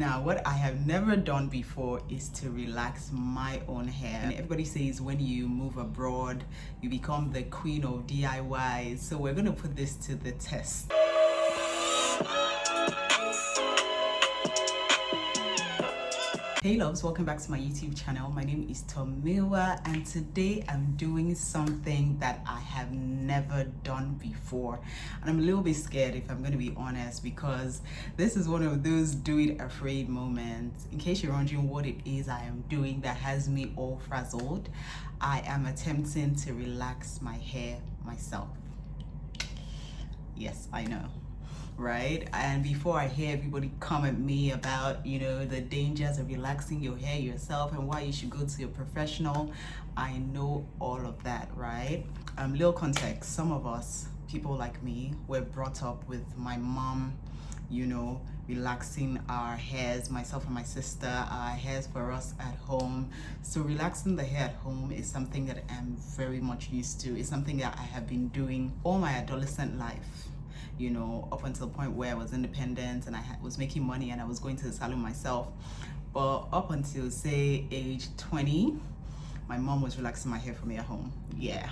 Now, what I have never done before is to relax my own hair. And everybody says when you move abroad, you become the queen of DIY. So we're going to put this to the test. Hey loves, welcome back to my YouTube channel. My name is Tomiwa, and today I'm doing something that I have never done before. And I'm a little bit scared, if I'm going to be honest, because this is one of those do it afraid moments. In case you're wondering what it is I am doing that has me all frazzled, I am attempting to relax my hair myself. Yes, I know. Right? And before I hear everybody come at me about, the dangers of relaxing your hair yourself and why you should go to a professional, I know all of that, right? Little context, some of us, people like me, were brought up with my mom, relaxing our hairs, myself and my sister, our hairs for us at home. So relaxing the hair at home is something that I'm very much used to. It's something that I have been doing all my adolescent life. Up until the point where I was independent and I was making money and I was going to the salon myself. But up until, say, age 20, my mom was relaxing my hair for me at home. Yeah,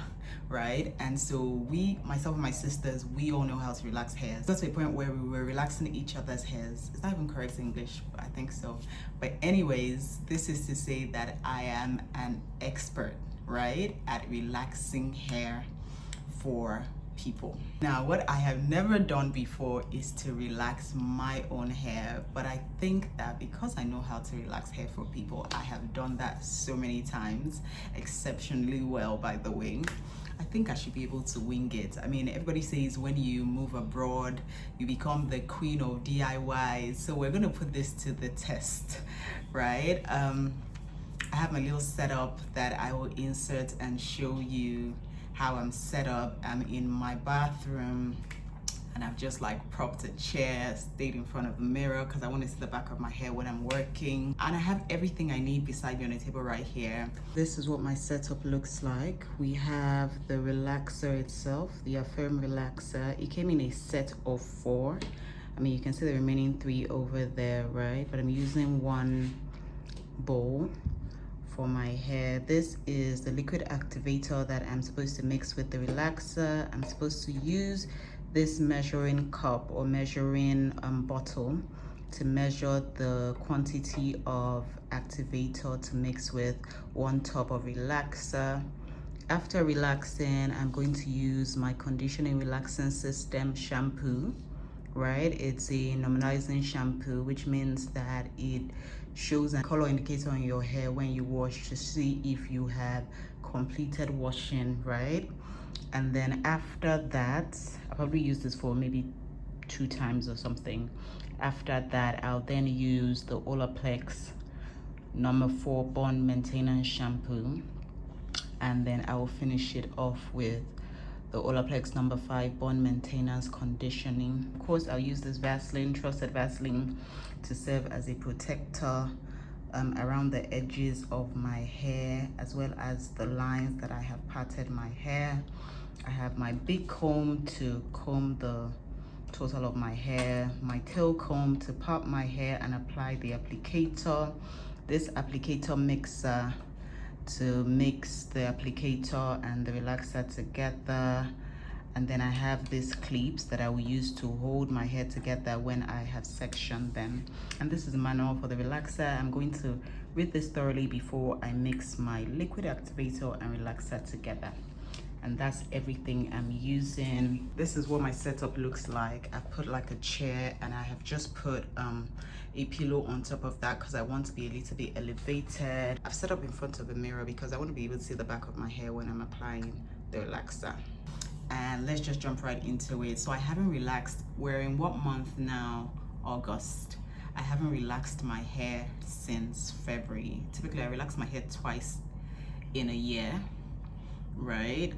right? And so myself and my sisters, we all know how to relax hairs. That's the point where we were relaxing each other's hairs. Is that even correct English? I think so. But anyways, this is to say that I am an expert, right, at relaxing hair for people. Now, what I have never done before is to relax my own hair, but I think that because I know how to relax hair for people, I have done that so many times, exceptionally well, by the way. I think I should be able to wing it. I mean, everybody says when you move abroad, you become the queen of DIY. So we're going to put this to the test, right? I have my little setup that I will insert and show you how I'm set up. I'm in my bathroom and I've just propped a chair, stayed in front of the mirror because I want to see the back of my hair when I'm working. And I have everything I need beside me on the table right here. This is what my setup looks like. We have the relaxer itself, the PERM relaxer. It came in a set of 4. I mean, you can see the remaining 3 over there, right? But I'm using one bowl for my hair. This is the liquid activator that I'm supposed to mix with the relaxer. I'm supposed to use this measuring cup or measuring bottle to measure the quantity of activator to mix with 1 tub of relaxer. After relaxing, I'm going to use my conditioning relaxing system shampoo, right? It's a neutralizing shampoo, which means that it shows a color indicator on your hair when you wash to see if you have completed washing, right? And then after that, I'll probably use this for maybe 2 times or something. After that, I'll then use the Olaplex number 4 bond maintenance shampoo, and then I will finish it off with the Olaplex number 5 bond maintenance conditioning. Of course, I'll use this Vaseline, trusted Vaseline, to serve as a protector around the edges of my hair, as well as the lines that I have parted my hair. I have my big comb to comb the total of my hair, my tail comb to part my hair and apply the applicator, this applicator mixer to mix the applicator and the relaxer together. And then I have these clips that I will use to hold my hair together when I have sectioned them. And this is the manual for the relaxer. I'm going to read this thoroughly before I mix my liquid activator and relaxer together. And that's everything I'm using. This is what my setup looks like. I put a chair and I have just put a pillow on top of that because I want to be a little bit elevated. I've set up in front of a mirror because I want to be able to see the back of my hair when I'm applying the relaxer. And let's just jump right into it. So I haven't relaxed. We're in what month now? August. I haven't relaxed my hair since February. Typically, I relax my hair twice in a year, right?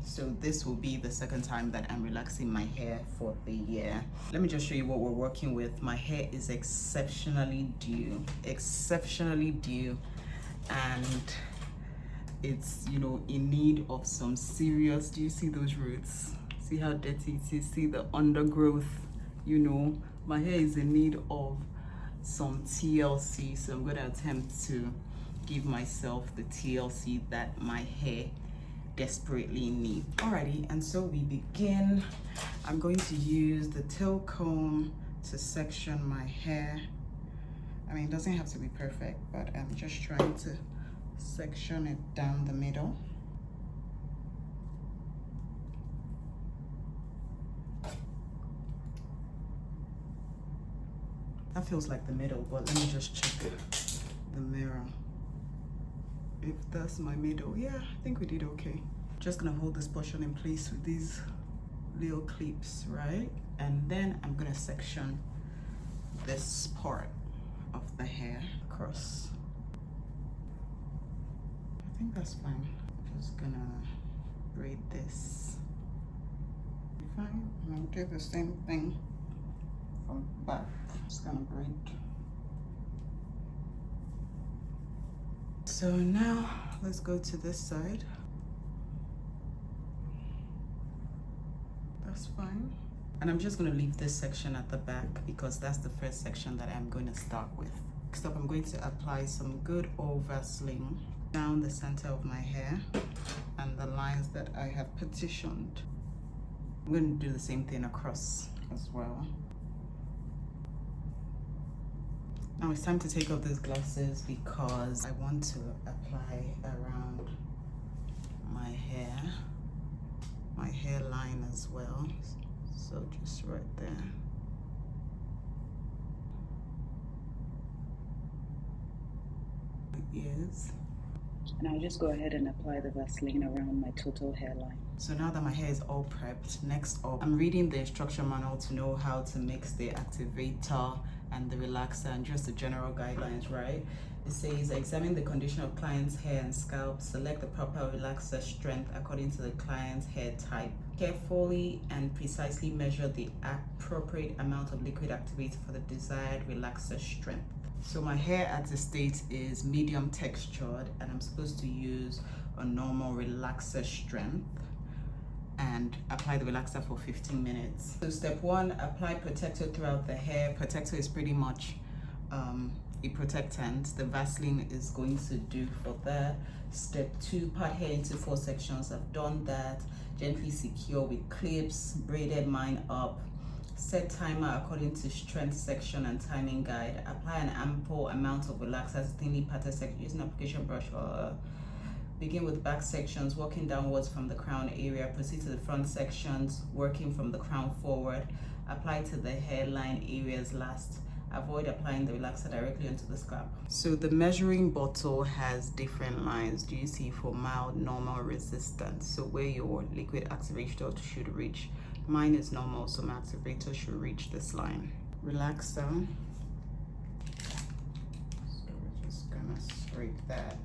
So this will be the second time that I'm relaxing my hair for the year. Let me just show you what we're working with. My hair is exceptionally due, and it's in need of some serious, do you see those roots? See how dirty it is? See the undergrowth? My hair is in need of some TLC. So I'm going to attempt to give myself the TLC that my hair desperately need. Alrighty, and so we begin. I'm going to use the tail comb to section my hair. I mean, it doesn't have to be perfect, but I'm just trying to section it down the middle. That feels like the middle, but let me just check the mirror. If that's my middle, yeah, I think we did okay. Just gonna hold this portion in place with these little clips, right? And then I'm gonna section this part of the hair across. I think that's fine. I'm just gonna braid this. Fine, I'm gonna do the same thing from back. Just gonna braid. So now let's go to this side. That's fine. And I'm just going to leave this section at the back because that's the first section that I'm going to start with. Next up, I'm going to apply some good old Vaseline down the center of my hair and the lines that I have petitioned. I'm going to do the same thing across as well. Now it's time to take off these glasses because I want to apply around my hairline as well. So just right there. My ears. And I'll just go ahead and apply the Vaseline around my total hairline. So now that my hair is all prepped, next up, I'm reading the instruction manual to know how to mix the activator and the relaxer and just the general guidelines, right? It says, examine the condition of client's hair and scalp, select the proper relaxer strength according to the client's hair type. Carefully and precisely measure the appropriate amount of liquid activator for the desired relaxer strength. So my hair at this state is medium textured and I'm supposed to use a normal relaxer strength and apply the relaxer for 15 minutes. So step one, apply protector throughout the hair. Protector is pretty much a protectant. The Vaseline is going to do for that. Step two, part hair into 4 sections. I've done that. Gently secure with clips, braided mine up. Set timer according to strength section and timing guide. Apply an ample amount of relaxer to thinly parted section using application brush. Begin with back sections, working downwards from the crown area. Proceed to the front sections, working from the crown forward. Apply to the hairline areas last. Avoid applying the relaxer directly onto the scalp. So the measuring bottle has different lines. Do you see? For mild, normal, resistant. So where your liquid activator should reach. Mine is normal, so my activator should reach this line. Relaxer. So we're just gonna scrape that.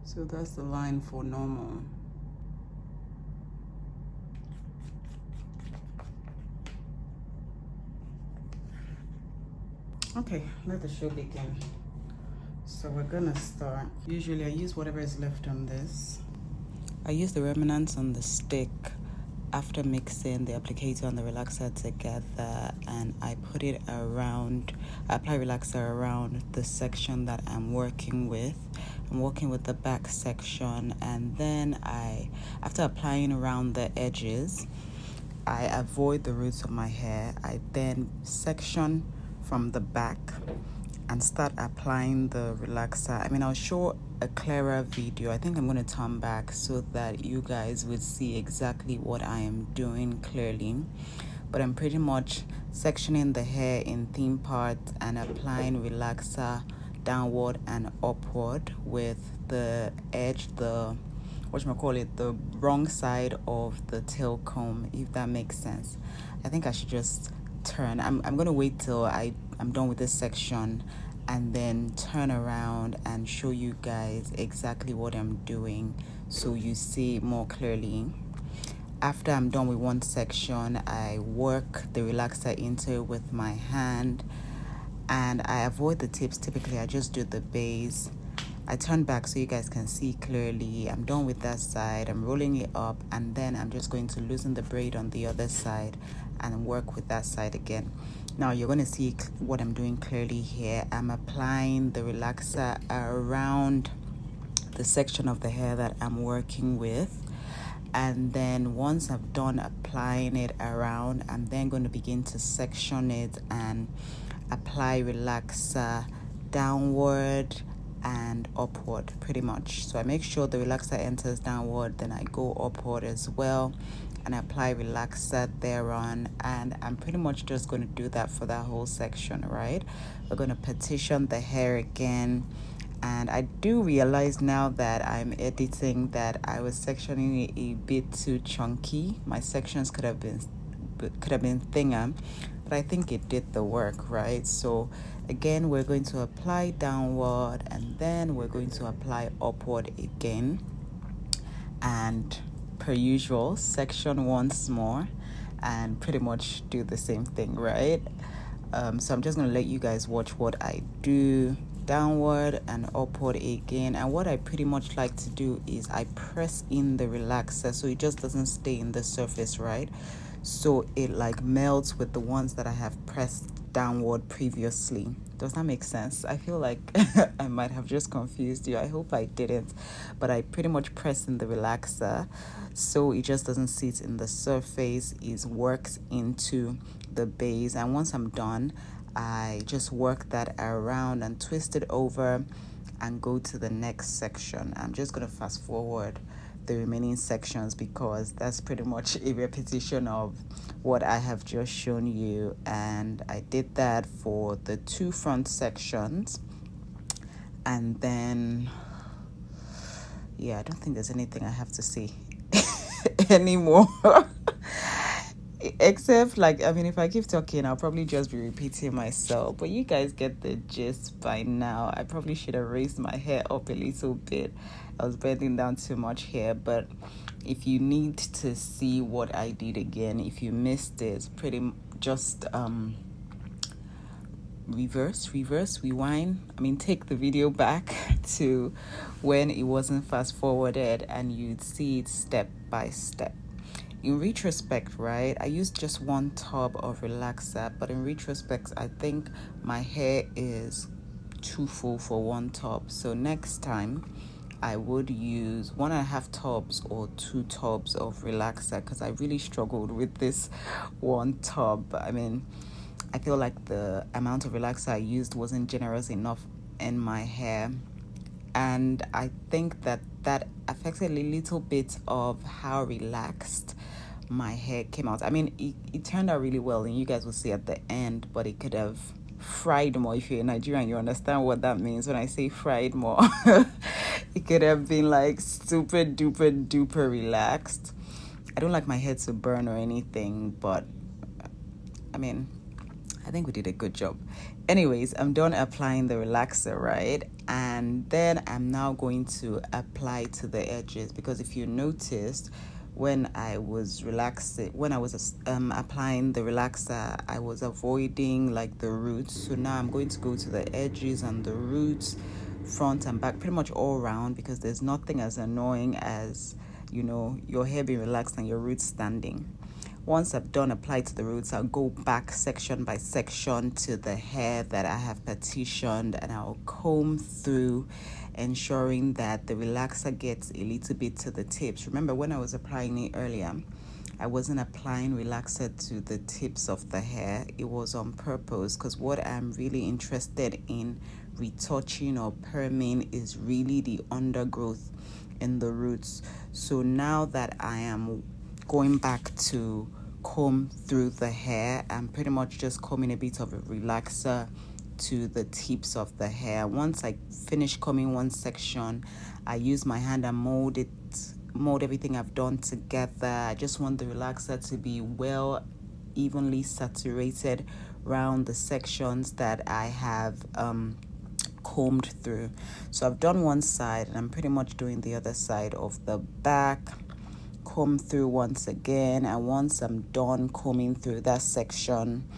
So that's the line for normal. Okay, let the show begin. So we're gonna start. Usually I use whatever is left on this. I use the remnants on the stick after mixing the applicator and the relaxer together, and I put it around, I apply relaxer around the section that I'm working with. I'm working with the back section, and then after applying around the edges, I avoid the roots of my hair. I then section from the back and start applying the relaxer. I mean, I'll show a clearer video. I think I'm going to turn back so that you guys would see exactly what I am doing clearly. But I'm pretty much sectioning the hair in thin parts and applying relaxer downward and upward with the edge, the wrong side of the tail comb, if that makes sense. I think I should just turn. I'm going to wait till I'm done with this section and then turn around and show you guys exactly what I'm doing so you see more clearly. After I'm done with one section, I work the relaxer into it with my hand and I avoid the tips. Typically I just do the base I turn back so you guys can see clearly. I'm done with that side. I'm rolling it up, and then I'm just going to loosen the braid on the other side and work with that side again. Now you're going to see what I'm doing clearly here. I'm applying the relaxer around the section of the hair that I'm working with, and then once I've done applying it around, I'm then going to begin to section it and apply relaxer downward and upward, pretty much. So I make sure the relaxer enters downward, then I go upward as well and apply relaxer thereon, and I'm pretty much just going to do that for that whole section, right? We're going to partition the hair again. And I do realize now that I'm editing that I was sectioning it a bit too chunky. My sections could have been thinner, but I think it did the work, right? So again, we're going to apply downward, and then we're going to apply upward again, and per usual, section once more and pretty much do the same thing, right? So I'm just going to let you guys watch what I do. Downward and upward again, and what I pretty much like to do is I press in the relaxer so it just doesn't stay in the surface, right? So it like melts with the ones that I have pressed downward previously. Does that make sense? I feel like I might have just confused you. I hope I didn't, but I pretty much press in the relaxer so it just doesn't sit in the surface. It works into the base, and once I'm done, I just work that around and twist it over and go to the next section. I'm just going to fast forward the remaining sections because that's pretty much a repetition of what I have just shown you, and I did that for the two front sections. And then yeah, I don't think there's anything I have to say anymore. Except, like, I mean, if I keep talking, I'll probably just be repeating myself. But you guys get the gist by now. I probably should have raised my hair up a little bit. I was bending down too much here. But if you need to see what I did again, if you missed it, just rewind. I mean, take the video back to when it wasn't fast forwarded, and you'd see it step by step. In retrospect, right, I used just one tub of relaxer, but in retrospect, I think my hair is too full for one tub. So next time, I would use 1.5 tubs or 2 tubs of relaxer because I really struggled with this one tub. I mean, I feel like the amount of relaxer I used wasn't generous enough in my hair. And I think that affected a little bit of how relaxed my hair came out. I mean, it turned out really well, and you guys will see at the end, but it could have fried more. If you're in Nigeria, you understand what that means when I say fried more. It could have been like super duper relaxed. I don't like my hair to burn or anything, but I mean, I think we did a good job. Anyways, I'm done applying the relaxer, right? And then I'm now going to apply to the edges, because if you noticed, when I was applying the relaxer, I was avoiding like the roots. So now I'm going to go to the edges and the roots, front and back, pretty much all around, because there's nothing as annoying as, you know, your hair being relaxed and your roots standing. Once I've done apply to the roots, I'll go back section by section to the hair that I have partitioned, and I'll comb through, ensuring that the relaxer gets a little bit to the tips. Remember, when I was applying it earlier, I wasn't applying relaxer to the tips of the hair. It was on purpose, because what I'm really interested in retouching or perming is really the undergrowth in the roots. So now that I am going back to comb through the hair, I'm pretty much just combing a bit of a relaxer to the tips of the hair. Once I finish combing one section, I use my hand and mold everything I've done together. I just want the relaxer to be well evenly saturated around the sections that I have combed through. So I've done one side, and I'm pretty much doing the other side of the back. Comb through once again, and once I'm done combing through that section,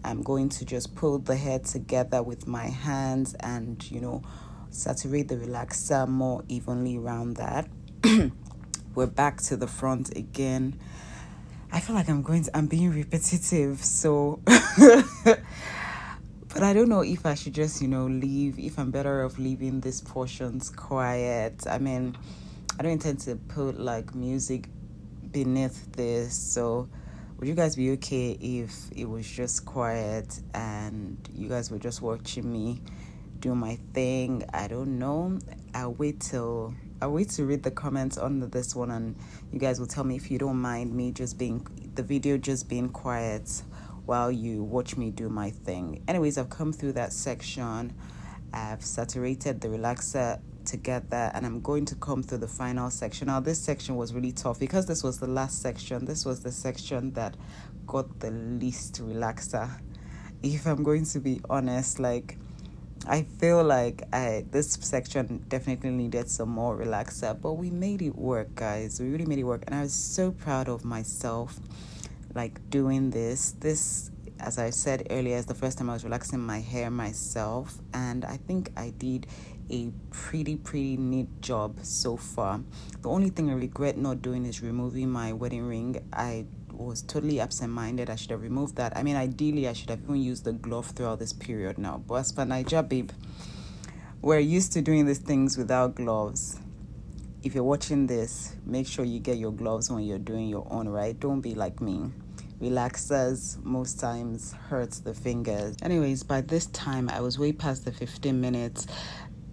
I'm going to just pull the hair together with my hands and, you know, saturate the relaxer more evenly around that. We're back to the front again. I feel like I'm being repetitive, so but I don't know if I should just, leave, if I'm better off leaving these portions quiet. I mean, I don't intend to put like music beneath this, so would you guys be okay if it was just quiet and you guys were just watching me do my thing? I don't know. I'll wait to read the comments under this one, and you guys will tell me if you don't mind me the video just being quiet while you watch me do my thing. Anyways, I've come through that section. I've saturated the relaxer together, and I'm going to come through the final section. Now, this section was really tough because this was the last section. This was the section that got the least relaxer. If I'm going to be honest, like, I feel like this section definitely needed some more relaxer, but we made it work, guys. We really made it work, and I was so proud of myself, like, doing this. This, as I said earlier, is the first time I was relaxing my hair myself, and I think I did a pretty neat job so far. The only thing I regret not doing is removing my wedding ring. I was totally absent-minded. I should have removed that. I mean, ideally, I should have even used the glove throughout this period now. But as for Naija, babe, we're used to doing these things without gloves. If you're watching this, make sure you get your gloves when you're doing your own, right? Don't be like me. Relaxers most times hurts the fingers. Anyways, by this time, I was way past the 15 minutes.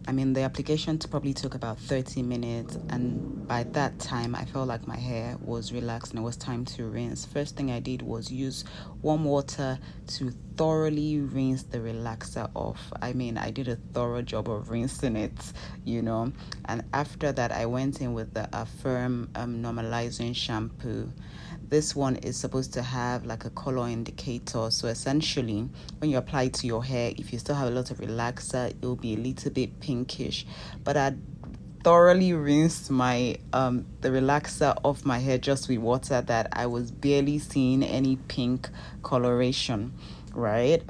I mean, the application probably took about 30 minutes, and by that time, I felt like my hair was relaxed and it was time to rinse. First thing I did was use warm water to thoroughly rinse the relaxer off. I mean, I did a thorough job of rinsing it, and after that, I went in with the PERM normalizing shampoo. This one is supposed to have like a color indicator. So essentially, when you apply it to your hair, if you still have a lot of relaxer, it will be a little bit pinkish. But I thoroughly rinsed my the relaxer off my hair just with water that I was barely seeing any pink coloration, right?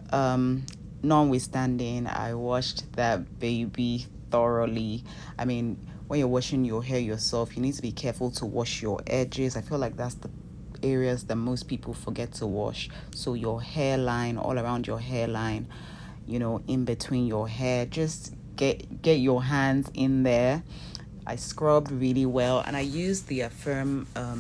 Notwithstanding, I washed that baby thoroughly. I mean, when you're washing your hair yourself, you need to be careful to wash your edges. I feel like that's the areas that most people forget to wash. So your hairline, all around your hairline, in between your hair, just get your hands in there. I scrubbed really well, and I used the PERM I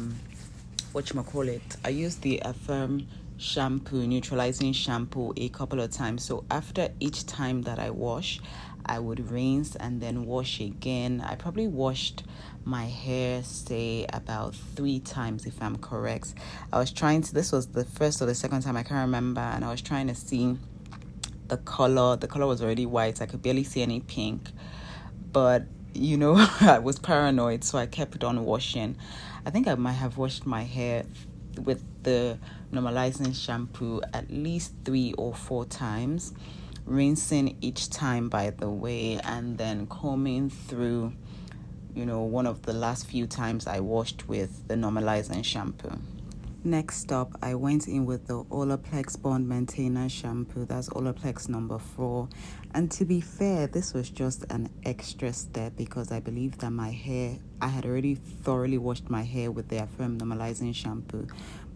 used the PERM shampoo, neutralizing shampoo, a couple of times. So after each time that I wash, I would rinse and then wash again. I probably washed my hair, say, about 3 times, if I'm correct. This was the first or the second time, I can't remember, and I was trying to see the color. The color was already white. I could barely see any pink, but I was paranoid, so I kept on washing. I think I might have washed my hair with the normalizing shampoo at least 3 or 4 times, rinsing each time, by the way, and then combing through, one of the last few times I washed with the normalizing shampoo. Next up, I went in with the Olaplex Bond Maintainer shampoo. That's Olaplex number 4. And to be fair, this was just an extra step because I believe that I had already thoroughly washed my hair with the Affirm Normalizing shampoo.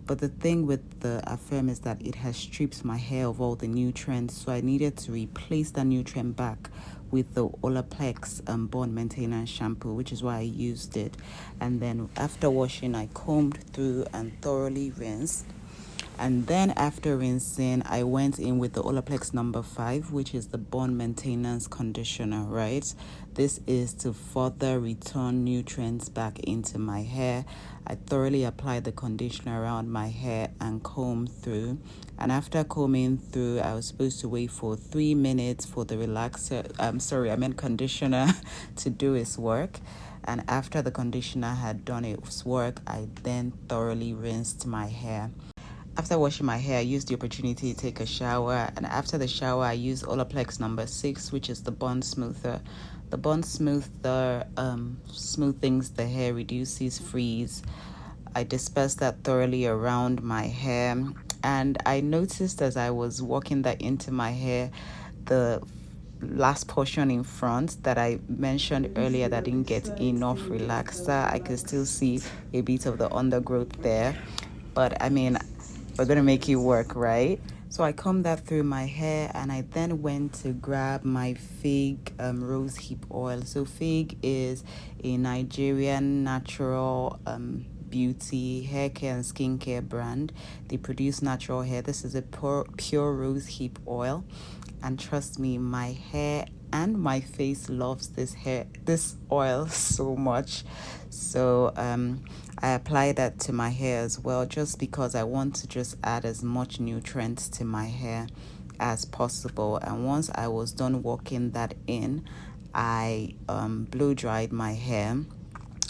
But the thing with the Affirm is that it has stripped my hair of all the nutrients, so I needed to replace that nutrient back with the Olaplex Bond Maintenance shampoo, which is why I used it. And then after washing, I combed through and thoroughly rinsed. And then after rinsing, I went in with the Olaplex number 5, which is the Bond Maintenance Conditioner, right? This is to further return nutrients back into my hair. I thoroughly applied the conditioner around my hair and combed through. And after combing through, I was supposed to wait for 3 minutes for the conditioner to do its work. And after the conditioner had done its work, I then thoroughly rinsed my hair. After washing my hair, I used the opportunity to take a shower, and after the shower, I used Olaplex number 6, which is the Bond Smoother. The Bond Smoother smoothings the hair, reduces frizz. I dispersed that thoroughly around my hair, and I noticed as I was walking that into my hair, the last portion in front that I mentioned earlier that didn't get enough relaxer. I could still see a bit of the undergrowth there, but I mean, we're gonna make it work, right? So I combed that through my hair, and I then went to grab my Fig rose hip oil. So Fig is a Nigerian natural beauty hair care and skincare brand. They produce natural hair. This is a pure rose hip oil, and trust me, my hair and my face loves this oil so much. So I apply that to my hair as well, just because I want to just add as much nutrients to my hair as possible. And once I was done working that in, I blow dried my hair.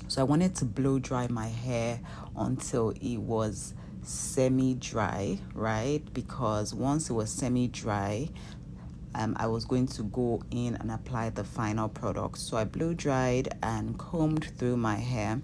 So I wanted to blow dry my hair until it was semi-dry, right? Because once it was semi-dry, I was going to go in and apply the final product. So I blow dried and combed through my hair.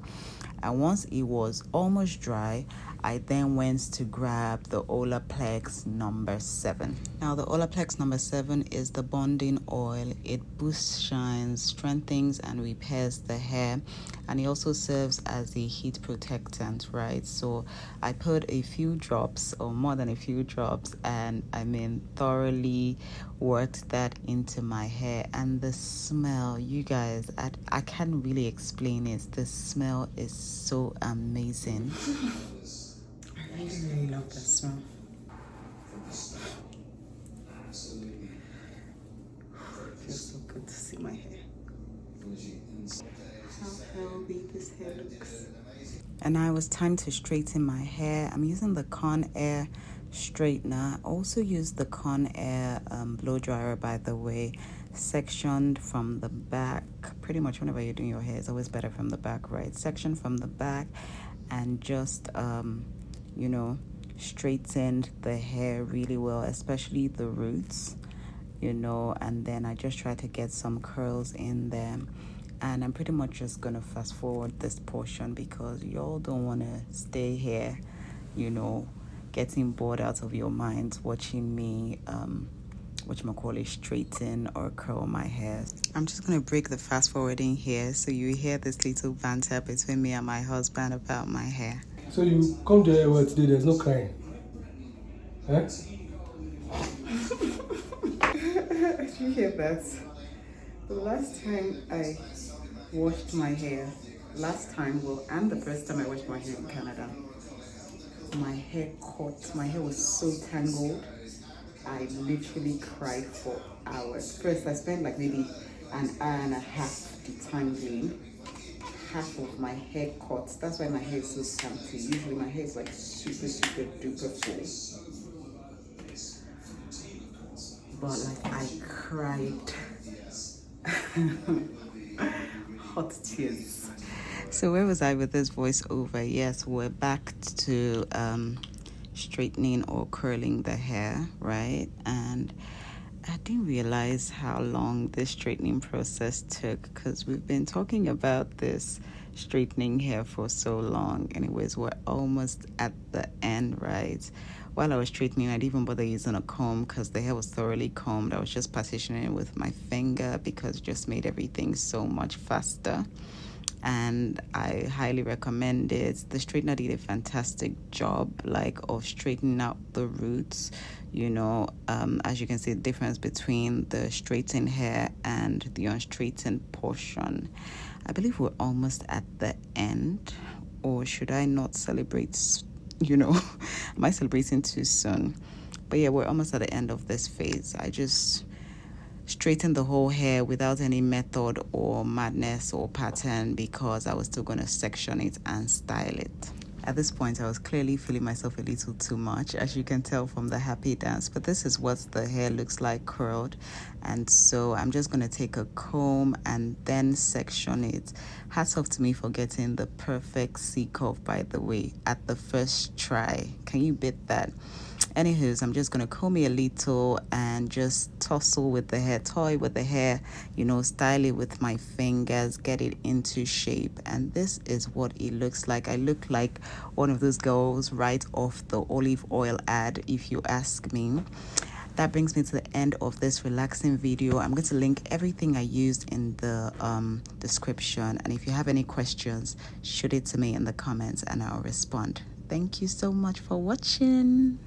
And once it was almost dry, I then went to grab the Olaplex number 7. Now the Olaplex number 7 is the bonding oil. It boosts, shines, strengthens, and repairs the hair. And it also serves as a heat protectant, right? So I put a few drops, or more than a few drops, and I mean thoroughly worked that into my hair. And the smell, you guys, I can't really explain it. The smell is so amazing. I really love that smell. Feels so good to see my hair. How healthy this hair looks. And now it was time to straighten my hair. I'm using the Conair straightener. I also use the Conair blow dryer, by the way, sectioned from the back. Pretty much whenever you're doing your hair, it's always better from the back, right? Sectioned from the back, and just straightened the hair really well, especially the roots, and then I just try to get some curls in there. And I'm pretty much just gonna fast forward this portion because y'all don't want to stay here, getting bored out of your minds watching me straighten or curl my hair. I'm just gonna break the fast forwarding here so you hear this little banter between me and my husband about my hair. So you come to here today, there's no crying. Huh? Did you hear that? The last time I washed my hair, and the first time I washed my hair in Canada, my hair was so tangled. I literally cried for hours. First, I spent like maybe an hour and a half detangling half of my hair cut. That's why my hair is so scanty. Usually my hair is like super, super duper full. But like I cried. Hot tears. So where was I with this voiceover? Yes, we're back to straightening or curling the hair, right? And I didn't realize how long this straightening process took because we've been talking about this straightening hair for so long. Anyways, we're almost at the end, right? While I was straightening, I didn't even bother using a comb because the hair was thoroughly combed. I was just partitioning it with my finger because it just made everything so much faster. And I highly recommend it. The straightener did a fantastic job, of straightening out the roots. As you can see, the difference between the straightened hair and the unstraightened portion. I believe we're almost at the end, or should I not celebrate? Am I celebrating too soon? But yeah, we're almost at the end of this phase. I just straighten the whole hair without any method or madness or pattern because I was still going to section it and style it. At this point, I was clearly feeling myself a little too much, as you can tell from the happy dance, but this is what the hair looks like curled. And so I'm just going to take a comb and then section it. Hats off to me for getting the perfect C-curve, by the way, at the first try. Can you beat that? Anywho's, I'm just gonna comb it a little and just toy with the hair, style it with my fingers, get it into shape. And this is what it looks like. I look like one of those girls right off the olive oil ad, if you ask me. that brings me to the end of this relaxing video. I'm going to link everything I used in the description, and if you have any questions, shoot it to me in the comments and I'll respond. Thank you so much for watching.